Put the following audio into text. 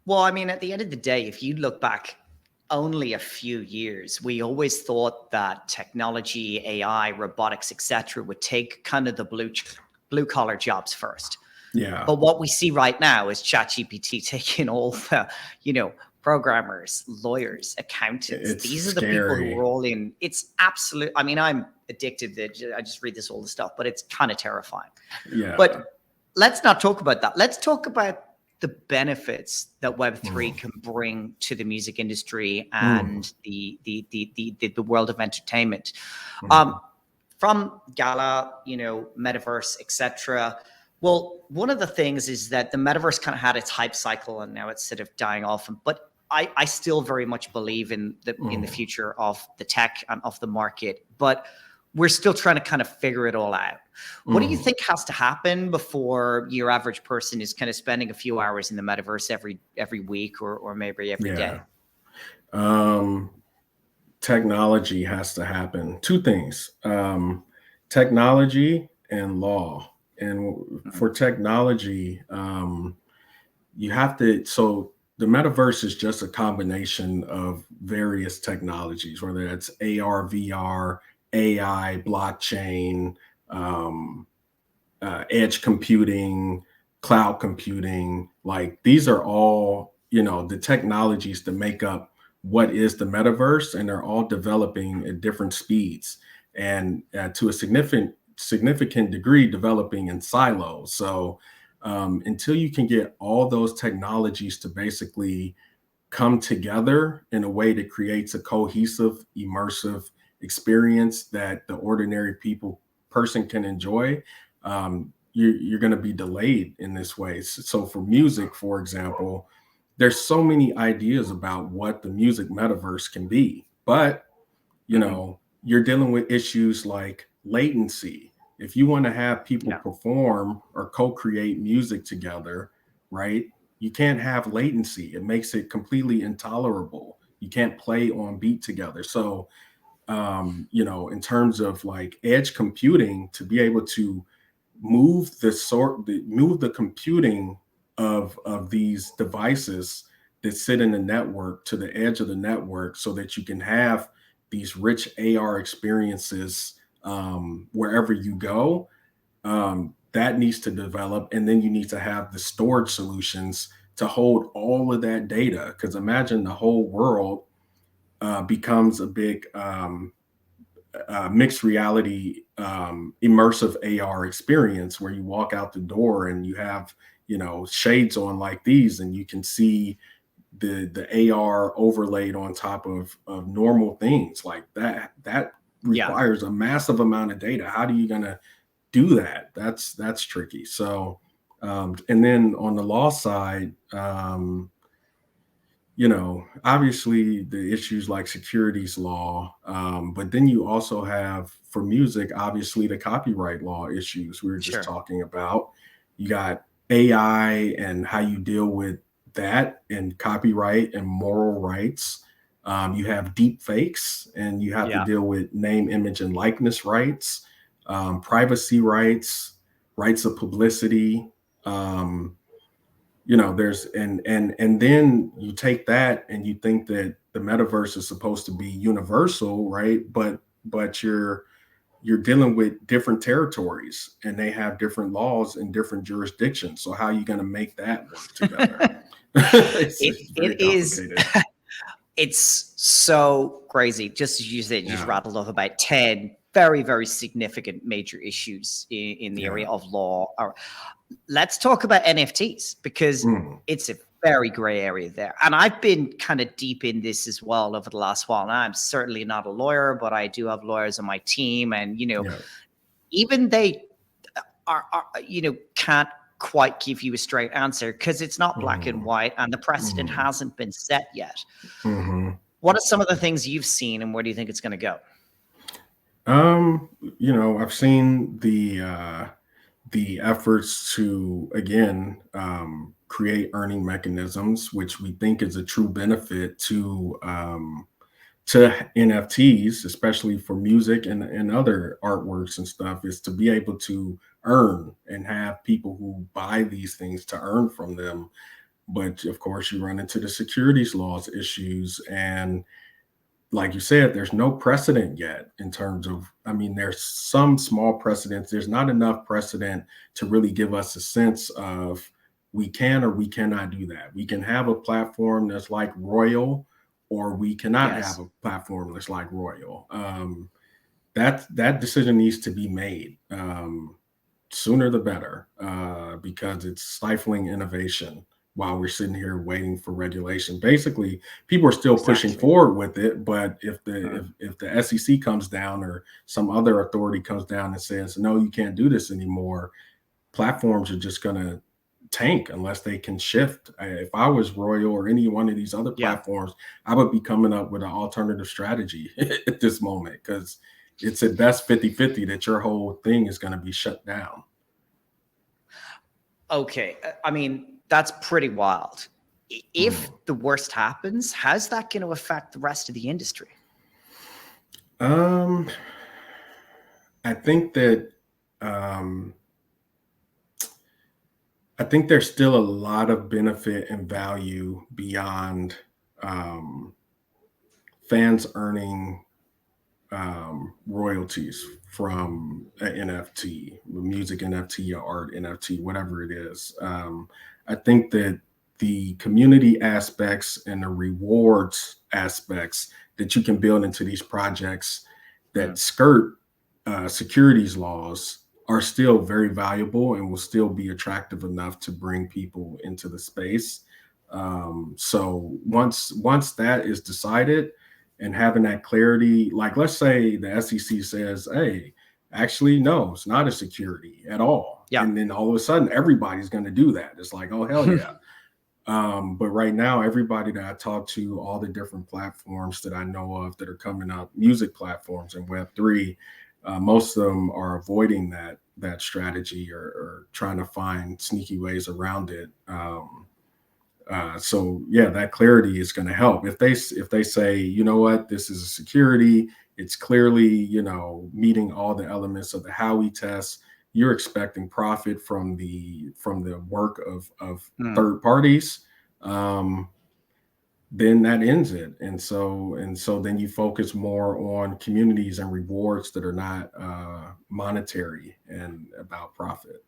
Well, I mean, at the end of the day, if you look back only a few years, we always thought that technology, AI, robotics, etc., would take kind of the blue collar jobs first. Yeah. But what we see right now is ChatGPT taking all the, programmers, lawyers, accountants. It's These are the people who scary. are all in. It's absolute. I mean, I'm addicted. I just read this all the stuff, but it's kind of terrifying. Yeah. But let's not talk about that. Let's talk about the benefits that Web3 can bring to the music industry and the world of entertainment. From Gala, metaverse, etc. Well, one of the things is that the metaverse kind of had its hype cycle and now it's sort of dying off. But I still very much believe in the future of the tech and of the market. But we're still trying to kind of figure it all out. What do you think has to happen before your average person is kind of spending a few hours in the metaverse every week or maybe every day? Technology has to happen. Two things, technology and law. And for technology, you have to, so the metaverse is just a combination of various technologies, whether that's AR, VR, AI, blockchain, edge computing, cloud computing. Like these are all, the technologies to make up what is the metaverse, and they're all developing at different speeds and to a significant degree developing in silos. So until you can get all those technologies to basically come together in a way that creates a cohesive, immersive experience that the ordinary person can enjoy, you're going to be delayed in this way. So for music, for example, there's so many ideas about what the music metaverse can be, but you're dealing with issues like latency. If you want to have people perform or co-create music together, right? You can't have latency. It makes it completely intolerable. You can't play on beat together. So, in terms of like edge computing, to be able to move the computing of these devices that sit in the network to the edge of the network so that you can have these rich AR experiences wherever you go, that needs to develop. And then you need to have the storage solutions to hold all of that data. Because imagine the whole world becomes a big mixed reality, immersive AR experience where you walk out the door and you have, shades on like these, and you can see the AR overlaid on top of normal things like that. That requires a massive amount of data. How are you going to do that? That's tricky. So, and then on the law side, obviously the issues like securities law, but then you also have, for music, obviously the copyright law issues we were just talking about. You got AI and how you deal with that and copyright and moral rights. You have deep fakes, and you have to deal with name, image, and likeness rights, privacy rights, rights of publicity. There's and then you take that and you think that the metaverse is supposed to be universal, right? But you're dealing with different territories, and they have different laws in different jurisdictions. So how are you going to make that work together? It is. It's so crazy. Just as you said, you just rattled off about 10 very, very significant major issues in the area of law. Let's talk about NFTs, because it's a very gray area there. And I've been kind of deep in this as well over the last while. Now, I'm certainly not a lawyer, but I do have lawyers on my team. And, even they are can't quite give you a straight answer because it's not black and white, and the precedent hasn't been set yet. What are some of the things you've seen, and where do you think it's going to go? I've seen the efforts to, again, create earning mechanisms, which we think is a true benefit to NFTs, especially for music and other artworks and stuff, is to be able to earn and have people who buy these things to earn from them. But of course, you run into the securities laws issues. And like you said, there's no precedent yet in terms of, I mean, there's some small precedents. There's not enough precedent to really give us a sense of we can or we cannot do that. We can have a platform that's like Royal, or we cannot have a platform that's like Royal. That decision needs to be made sooner the better, because it's stifling innovation while we're sitting here waiting for regulation. Basically, people are still pushing forward with it, but if the SEC comes down or some other authority comes down and says, no, you can't do this anymore, platforms are just going to tank unless they can shift. If I was Royal or any one of these other platforms, I would be coming up with an alternative strategy at this moment, because it's at best 50-50 that your whole thing is going to be shut down. Okay. I mean, that's pretty wild. If the worst happens, how's that going to affect the rest of the industry? I think that I think there's still a lot of benefit and value beyond fans earning royalties from an NFT, music NFT, or art NFT, whatever it is. I think that the community aspects and the rewards aspects that you can build into these projects that skirt securities laws are still very valuable and will still be attractive enough to bring people into the space. So once that is decided, and having that clarity, like let's say the SEC says, hey, actually, no, it's not a security at all. Yeah. And then all of a sudden, everybody's going to do that. It's like, oh, hell yeah. But right now, everybody that I talk to, all the different platforms that I know of that are coming up, music platforms and Web3, most of them are avoiding that strategy or trying to find sneaky ways around it. So yeah, that clarity is going to help. If they say, you know what, this is a security, it's clearly, you know, meeting all the elements of the Howey test, you're expecting profit from the work of third parties, then that ends it. And so then you focus more on communities and rewards that are not monetary and about profit.